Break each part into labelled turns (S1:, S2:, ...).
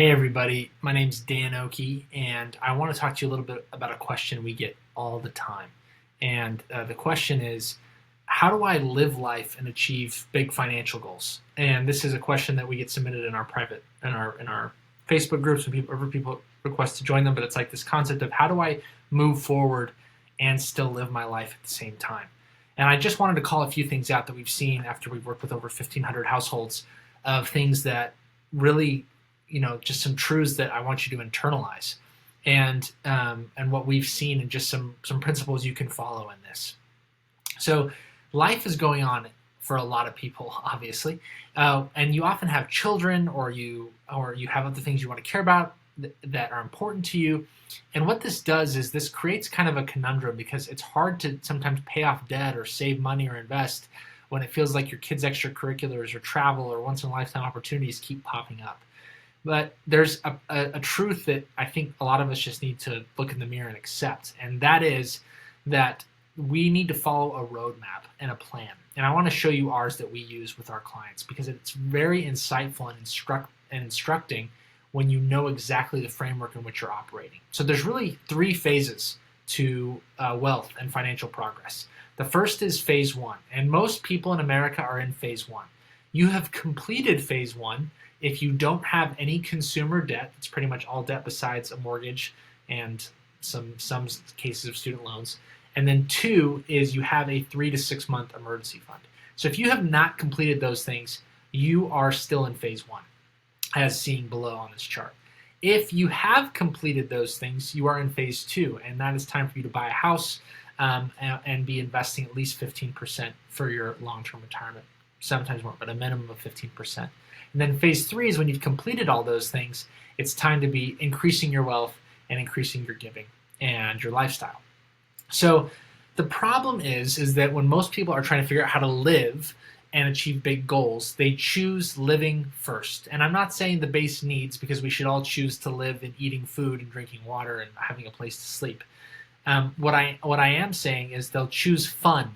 S1: Hey everybody, my name's Dan Oki, and I want to talk to you a little bit about a question we get all the time. And the question is, how do I live life and achieve big financial goals? And this is a question that we get submitted in our private, in our Facebook groups when people request to join them. But it's like this concept of how do I move forward and still live my life at the same time? And I just wanted to call a few things out that we've seen after we've worked with over 1,500 households of things that really just some truths that I want you to internalize, and what we've seen, and just some principles you can follow in this. So, life is going on for a lot of people, obviously, and you often have children, or you have other things you want to care about that are important to you. And what this does is this creates kind of a conundrum, because it's hard to sometimes pay off debt or save money or invest when it feels like your kids' extracurriculars or travel or once in a lifetime opportunities keep popping up. But there's a truth that I think a lot of us just need to look in the mirror and accept, and that is that we need to follow a roadmap and a plan. And I want to show you ours that we use with our clients, because it's very insightful and instructing when you know exactly the framework in which you're operating. So there's really three phases to wealth and financial progress. The first is phase one, and most people in America are in phase one. You have completed phase one if you don't have any consumer debt. It's pretty much all debt besides a mortgage and some cases of student loans. And then two is you have a 3 to 6 month emergency fund. So if you have not completed those things, you are still in phase one, as seen below on this chart. If you have completed those things, you are in phase two, and that is time for you to buy a house, and be investing at least 15% for your long-term retirement. Sometimes more, but a minimum of 15%. And then phase three is when you've completed all those things, it's time to be increasing your wealth and increasing your giving and your lifestyle. So the problem is that when most people are trying to figure out how to live and achieve big goals, they choose living first. And I'm not saying the base needs, because we should all choose to live in eating food and drinking water and having a place to sleep. What I am saying is they'll choose fun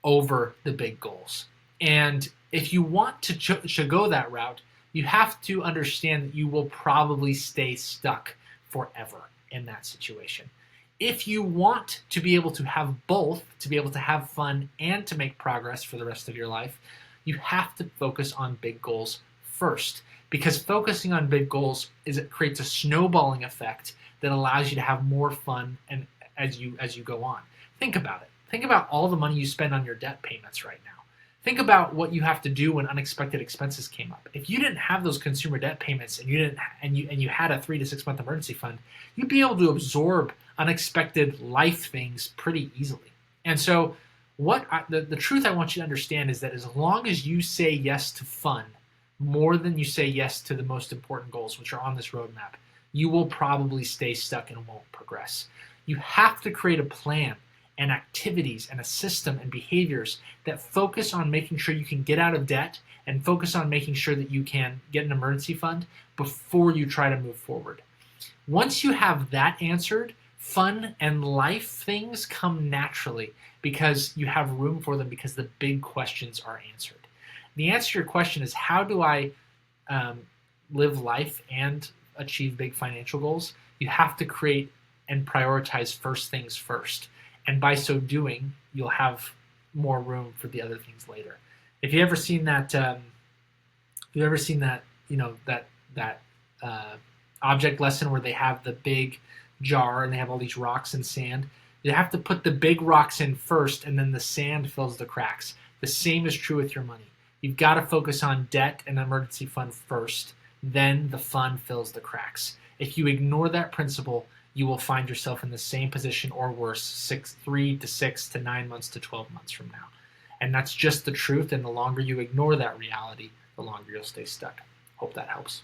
S1: over the big goals. And if you want to go that route, you have to understand that you will probably stay stuck forever in that situation. If you want to be able to have both, to be able to have fun and to make progress for the rest of your life, you have to focus on big goals first. Because focusing on big goals it creates a snowballing effect that allows you to have more fun and as you go on. Think about it. Think about all the money you spend on your debt payments right now. Think about what you have to do when unexpected expenses came up. If you didn't have those consumer debt payments, and you had a 3 to 6 month emergency fund, you'd be able to absorb unexpected life things pretty easily. And so, the truth I want you to understand is that as long as you say yes to fun more than you say yes to the most important goals, which are on this roadmap, you will probably stay stuck and won't progress. You have to create a plan and activities and a system and behaviors that focus on making sure you can get out of debt, and focus on making sure that you can get an emergency fund before you try to move forward. Once you have that answered, fun and life things come naturally, because you have room for them, because the big questions are answered. The answer to your question is, how do I live life and achieve big financial goals? You have to create and prioritize first things first. And by so doing, you'll have more room for the other things later. If you ever seen that, that object lesson where they have the big jar and they have all these rocks and sand, you have to put the big rocks in first, and then the sand fills the cracks. The same is true with your money. You've got to focus on debt and emergency fund first, then the fund fills the cracks. If you ignore that principle, you will find yourself in the same position or worse 3 to 6 to 9 months to 12 months from now. And that's just the truth, and the longer you ignore that reality, the longer you'll stay stuck. Hope that helps.